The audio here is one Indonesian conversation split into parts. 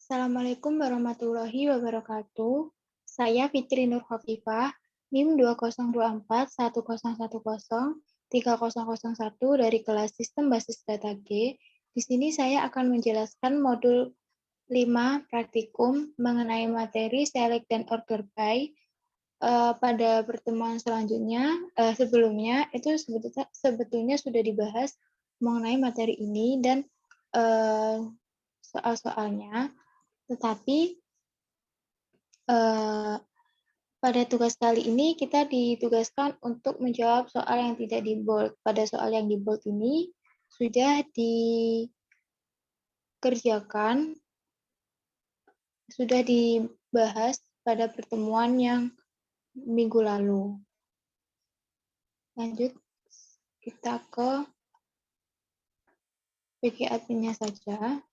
Assalamualaikum warahmatullahi wabarakatuh. Saya Fitri Nur Khofifah, NIM 202410103001 dari kelas Sistem Basis Data G. Di sini saya akan menjelaskan modul 5 praktikum mengenai materi select dan order by. Pada pertemuan selanjutnya, sebelumnya itu sebetulnya sudah dibahas mengenai materi ini dan soal-soalnya. Tetapi pada tugas kali ini kita ditugaskan untuk menjawab soal yang tidak di bold. Pada soal yang di bold ini sudah dikerjakan, sudah dibahas pada pertemuan yang minggu lalu. Lanjut, kita ke PG admin-nya saja.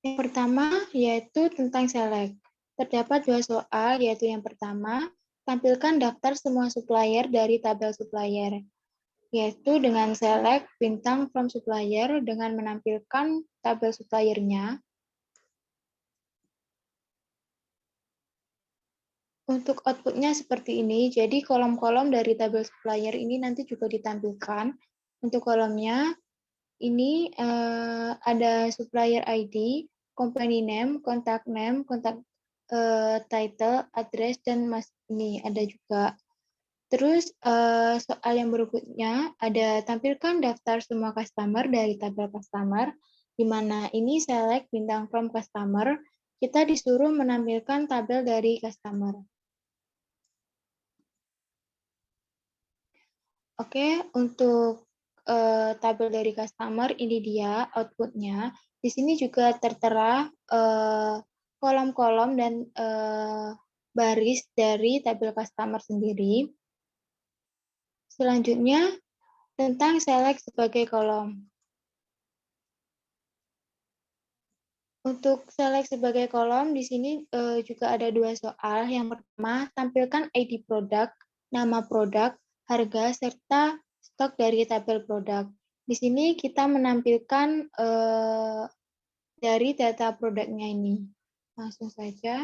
Yang pertama yaitu tentang select. Terdapat dua soal, yaitu yang pertama, tampilkan daftar semua supplier dari tabel supplier, yaitu dengan select bintang from supplier dengan menampilkan tabel suppliernya. Untuk outputnya seperti ini, jadi kolom-kolom dari tabel supplier ini nanti juga ditampilkan. Untuk kolomnya, ini ada supplier ID, company name, contact name, contact title, address, dan ini ada juga. Terus soal yang berikutnya ada tampilkan daftar semua customer dari tabel customer, di mana ini select bintang from customer, kita disuruh menampilkan tabel dari customer. Oke, untuk tabel dari customer ini dia outputnya. Di sini juga tertera kolom-kolom dan baris dari tabel customer sendiri. Selanjutnya, tentang select sebagai kolom. Untuk select sebagai kolom, di sini juga ada dua soal. Yang pertama, tampilkan ID produk, nama produk, harga, serta stok dari tabel produk. Di sini kita menampilkan dari data produknya ini. Langsung saja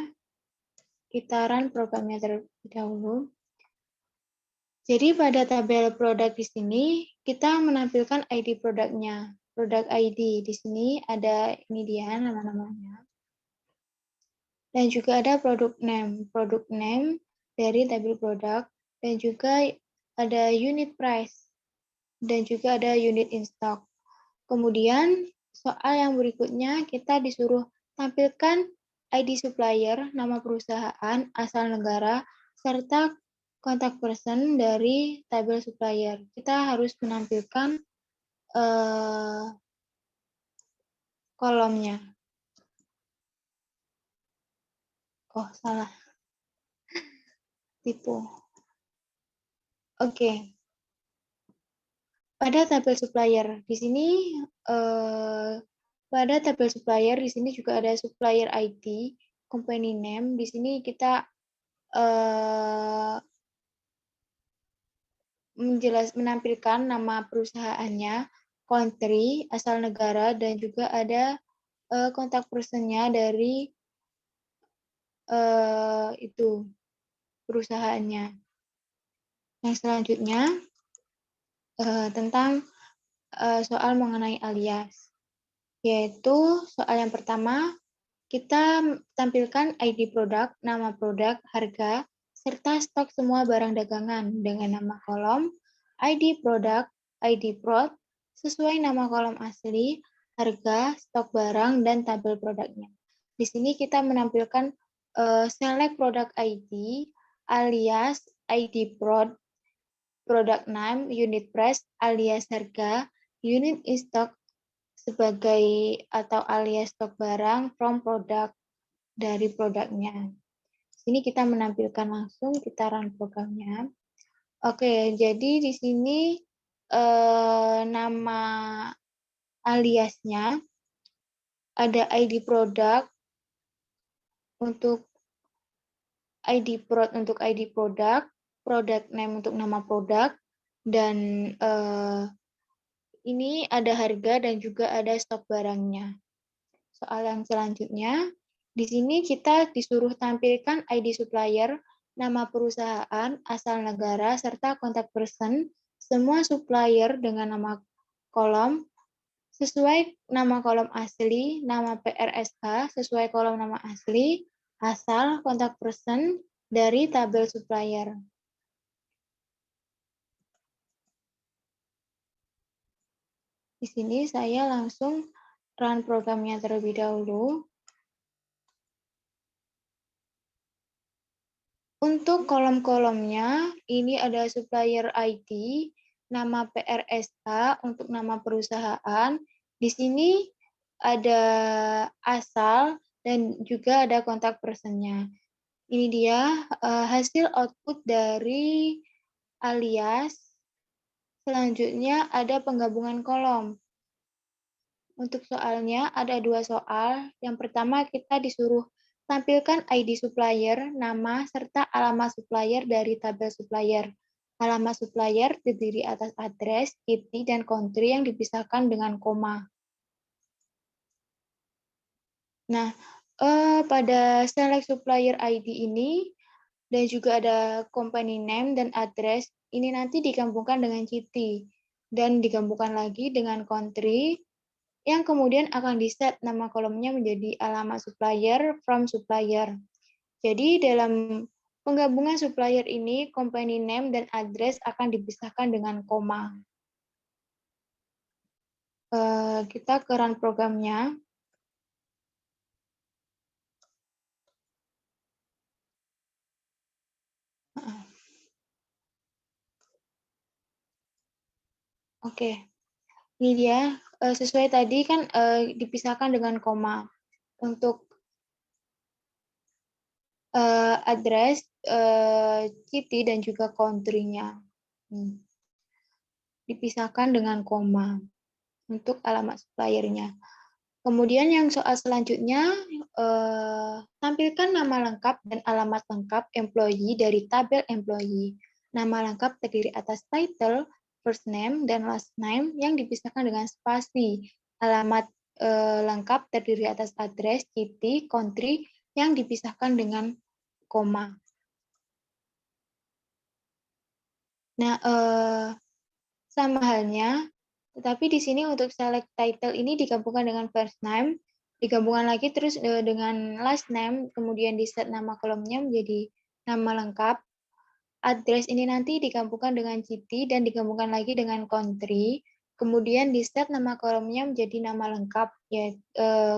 kita run programnya terlebih dahulu. Jadi pada tabel produk di sini kita menampilkan ID produknya, produk ID. Di sini ada ini dia nama-namanya. Dan juga ada produk name dari tabel produk, dan juga ada unit price, dan juga ada unit in stock. Kemudian soal yang berikutnya kita disuruh tampilkan ID supplier, nama perusahaan, asal negara, serta kontak person dari tabel supplier. Kita harus menampilkan kolomnya. Oh, salah. Tipu. Oke. Pada tabel supplier di sini pada tabel supplier di sini juga ada supplier ID, company name. Di sini kita menampilkan nama perusahaannya, country, asal negara, dan juga ada kontak personnya dari itu perusahaannya. Yang selanjutnya tentang soal mengenai alias, yaitu soal yang pertama kita tampilkan ID produk, nama produk, harga, serta stok semua barang dagangan dengan nama kolom ID produk, ID prod, sesuai nama kolom asli, harga, stok barang, dan tabel produknya. Di sini kita menampilkan select product ID, alias ID prod, product name, unit price, alias harga, unit in stock sebagai atau alias stok barang from produk dari produknya. Sini kita menampilkan langsung, kita run programnya. Oke, jadi di sini nama aliasnya ada ID produk untuk ID prod untuk ID produk, product name untuk nama produk, Dan ini ada harga dan juga ada stok barangnya. Soal yang selanjutnya, di sini kita disuruh tampilkan ID supplier, nama perusahaan, asal negara, serta kontak person, semua supplier dengan nama kolom, sesuai nama kolom asli, nama PRSH, sesuai kolom nama asli, asal, kontak person, dari tabel supplier. Di sini saya langsung run programnya terlebih dahulu. Untuk kolom-kolomnya, ini ada supplier ID, nama PRSH untuk nama perusahaan. Di sini ada asal dan juga ada kontak personnya. Ini dia hasil output dari alias. Selanjutnya ada penggabungan kolom. Untuk soalnya ada 2 soal. Yang pertama kita disuruh tampilkan ID supplier, nama, serta alamat supplier dari tabel supplier. Alamat supplier terdiri atas address, city, dan country yang dipisahkan dengan koma. Nah, pada select supplier ID ini, dan juga ada company name dan address, ini nanti digabungkan dengan city, dan digabungkan lagi dengan country, yang kemudian akan di-set nama kolomnya menjadi alamat supplier from supplier. Jadi dalam penggabungan supplier ini, company name dan address akan dipisahkan dengan koma. Kita ke run programnya. Oke, ini dia. Sesuai tadi kan dipisahkan dengan koma. Untuk address, city, dan juga country-nya. Dipisahkan dengan koma untuk alamat suppliernya. Kemudian yang soal selanjutnya, tampilkan nama lengkap dan alamat lengkap employee dari tabel employee. Nama lengkap terdiri atas title, first name, dan last name yang dipisahkan dengan spasi. Alamat lengkap terdiri atas address, city, country yang dipisahkan dengan koma. Nah, sama halnya, tetapi di sini untuk select title ini digabungkan dengan first name, digabungkan lagi terus dengan last name, kemudian di set nama kolomnya menjadi nama lengkap. Address ini nanti digabungkan dengan city dan digabungkan lagi dengan country. Kemudian di set nama kolomnya menjadi nama lengkap, ya.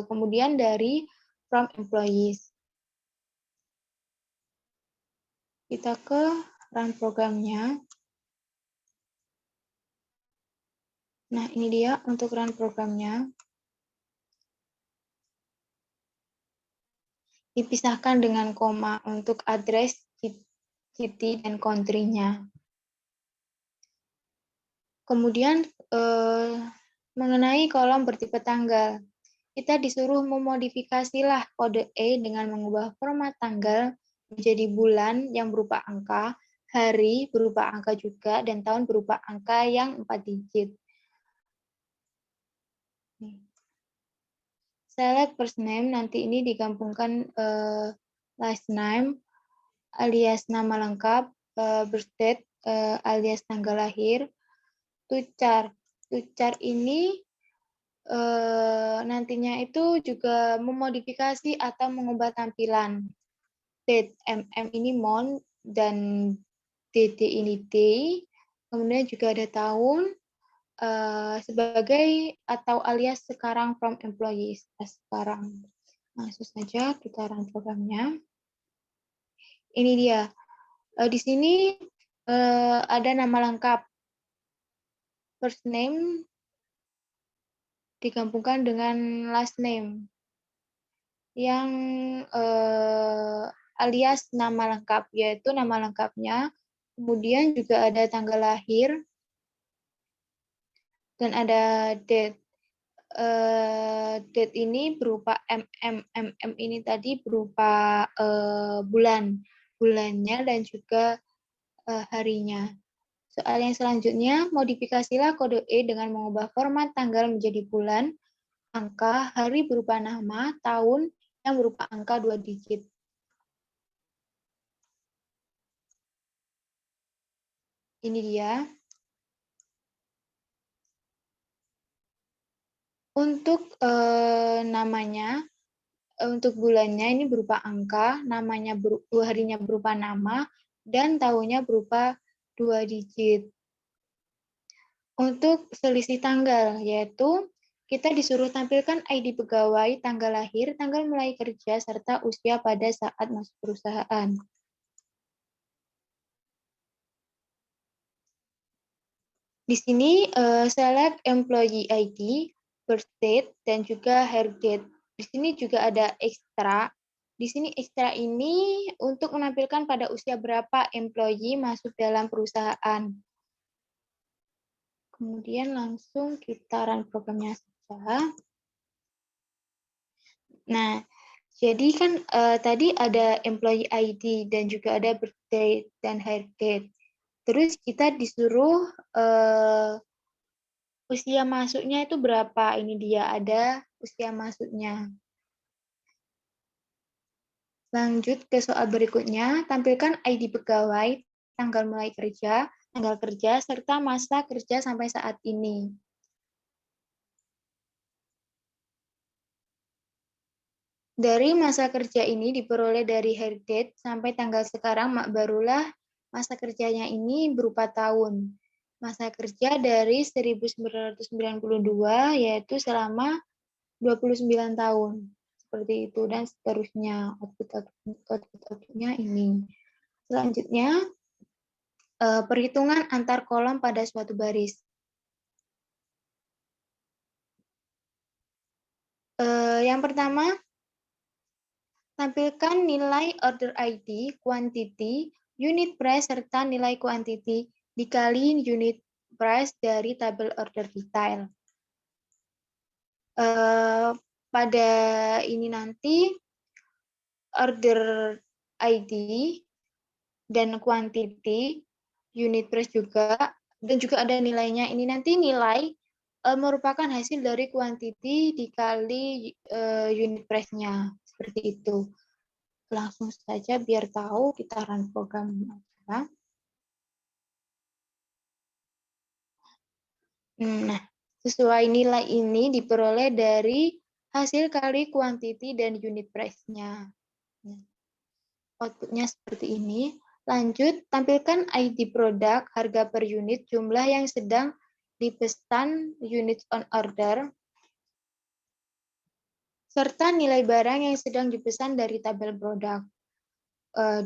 Kemudian dari from employees. Kita ke run programnya. Nah, ini dia untuk run programnya. Dipisahkan dengan koma untuk address, city, dan country-nya. Kemudian mengenai kolom bertipe tanggal, kita disuruh memodifikasilah kode E dengan mengubah format tanggal menjadi bulan yang berupa angka, hari berupa angka juga, dan tahun berupa angka yang 4 digit. Select first name, nanti ini digabungkan last name, alias nama lengkap, birth date, alias tanggal lahir, tucar. Tucar ini nantinya itu juga memodifikasi atau mengubah tampilan. Date, ini month, dan DD ini day. Kemudian juga ada tahun, sebagai atau alias sekarang from employees, sekarang. Langsung saja kita run programnya. Ini dia. Di sini ada nama lengkap. First name digabungkan dengan last name yang alias nama lengkap, yaitu nama lengkapnya. Kemudian juga ada tanggal lahir dan ada date. Date ini berupa ini tadi berupa bulannya dan juga harinya. Soal yang selanjutnya, modifikasilah kode E dengan mengubah format tanggal menjadi bulan, angka, hari berupa nama, tahun yang berupa angka 2 digit. Ini dia. Untuk namanya, untuk bulannya ini berupa angka, namanya harinya berupa nama, dan tahunnya berupa 2 digit. Untuk selisih tanggal, yaitu kita disuruh tampilkan ID pegawai, tanggal lahir, tanggal mulai kerja, serta usia pada saat masuk perusahaan. Di sini select employee ID, birth date, dan juga hire date. Di sini juga ada ekstra. Di sini ekstra ini untuk menampilkan pada usia berapa employee masuk dalam perusahaan. Kemudian langsung kita run programnya saja. Nah, jadi kan tadi ada employee ID dan juga ada birth date dan hire date. Terus kita disuruh usia masuknya itu berapa? Ini dia ada usia masuknya. Lanjut ke soal berikutnya, tampilkan ID pegawai, tanggal mulai kerja, tanggal kerja, serta masa kerja sampai saat ini. Dari masa kerja ini diperoleh dari hire date sampai tanggal sekarang, barulah masa kerjanya ini berupa tahun. Masa kerja dari 1992 yaitu selama 29 tahun. Seperti itu dan seterusnya. Output-outputnya ini. Selanjutnya, perhitungan antar kolom pada suatu baris. Yang pertama, tampilkan nilai order ID, quantity, unit price, serta nilai quantity dikali unit price dari tabel order detail. Pada ini nanti, order ID dan quantity, unit price juga, dan juga ada nilainya. Ini nanti nilai merupakan hasil dari quantity dikali unit price-nya. Seperti itu. Langsung saja biar tahu kita run program aja. Nah, sesuai nilai ini diperoleh dari hasil kali quantity dan unit price-nya. Outputnya seperti ini. Lanjut, tampilkan ID produk, harga per unit, jumlah yang sedang dipesan, units on order, serta nilai barang yang sedang dipesan dari tabel produk.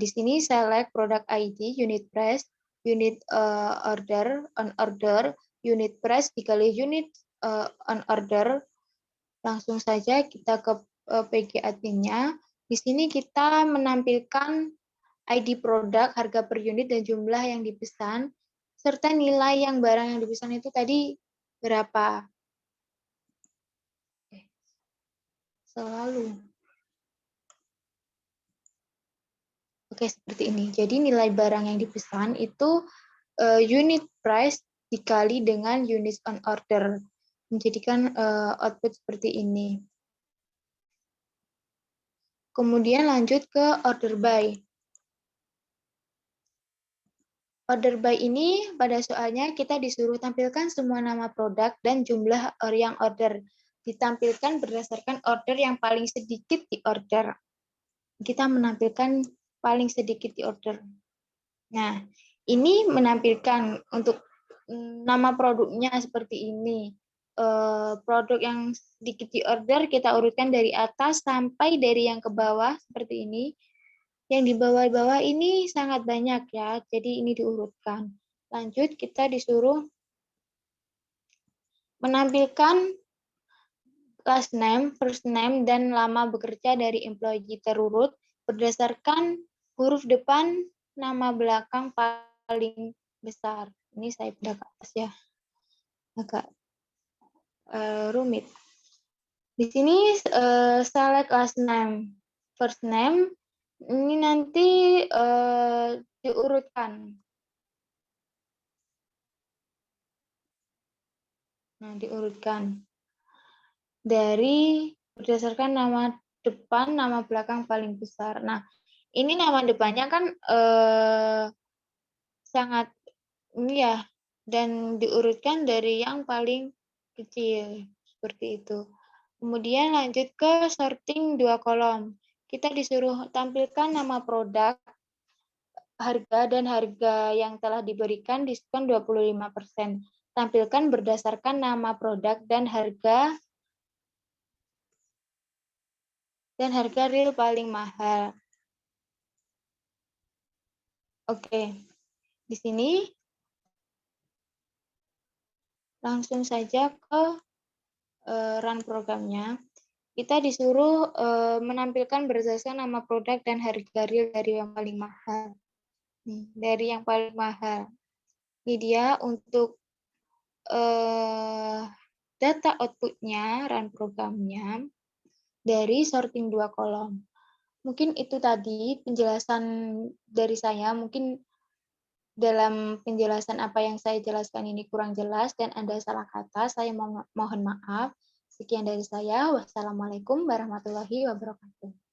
Di sini select product ID, unit price, unit order, on order, unit price dikali unit on order. Langsung saja kita ke PG admin-nya. Di sini kita menampilkan ID produk, harga per unit, dan jumlah yang dipesan, serta nilai yang barang yang dipesan itu tadi berapa. Selalu. Oke, seperti ini. Jadi nilai barang yang dipesan itu unit price dikali dengan units on order. Menjadikan output seperti ini. Kemudian lanjut ke order by. Order by ini pada soalnya kita disuruh tampilkan semua nama produk dan jumlah yang order. Ditampilkan berdasarkan order yang paling sedikit di order. Kita menampilkan paling sedikit di order. Nah, ini menampilkan untuk nama produknya seperti ini. Produk yang sedikit di order kita urutkan dari atas sampai dari yang ke bawah seperti ini. Yang di bawah-bawah ini sangat banyak ya, jadi ini diurutkan. Lanjut, kita disuruh menampilkan last name, first name, dan lama bekerja dari employee terurut berdasarkan huruf depan nama belakang paling besar. Ini saya pindah ke atas ya, agak rumit. Di sini select last name, first name, ini nanti diurutkan. Nah, diurutkan dari berdasarkan nama depan, nama belakang paling besar. Nah, ini nama depannya kan sangat ini ya, dan diurutkan dari yang paling kecil, seperti itu. Kemudian lanjut ke sorting 2 kolom. Kita disuruh tampilkan nama produk, harga, dan harga yang telah diberikan diskon 25%. Tampilkan berdasarkan nama produk dan harga real paling mahal. Oke, di sini langsung saja ke run programnya. Kita disuruh menampilkan berdasarkan nama produk dan harga real dari yang paling mahal. Nih, dari yang paling mahal. Ini dia untuk data output-nya, run programnya, dari sorting 2 kolom. Mungkin itu tadi penjelasan dari saya. Mungkin dalam penjelasan apa yang saya jelaskan ini kurang jelas dan ada salah kata, saya mohon maaf. Sekian dari saya. Wassalamualaikum warahmatullahi wabarakatuh.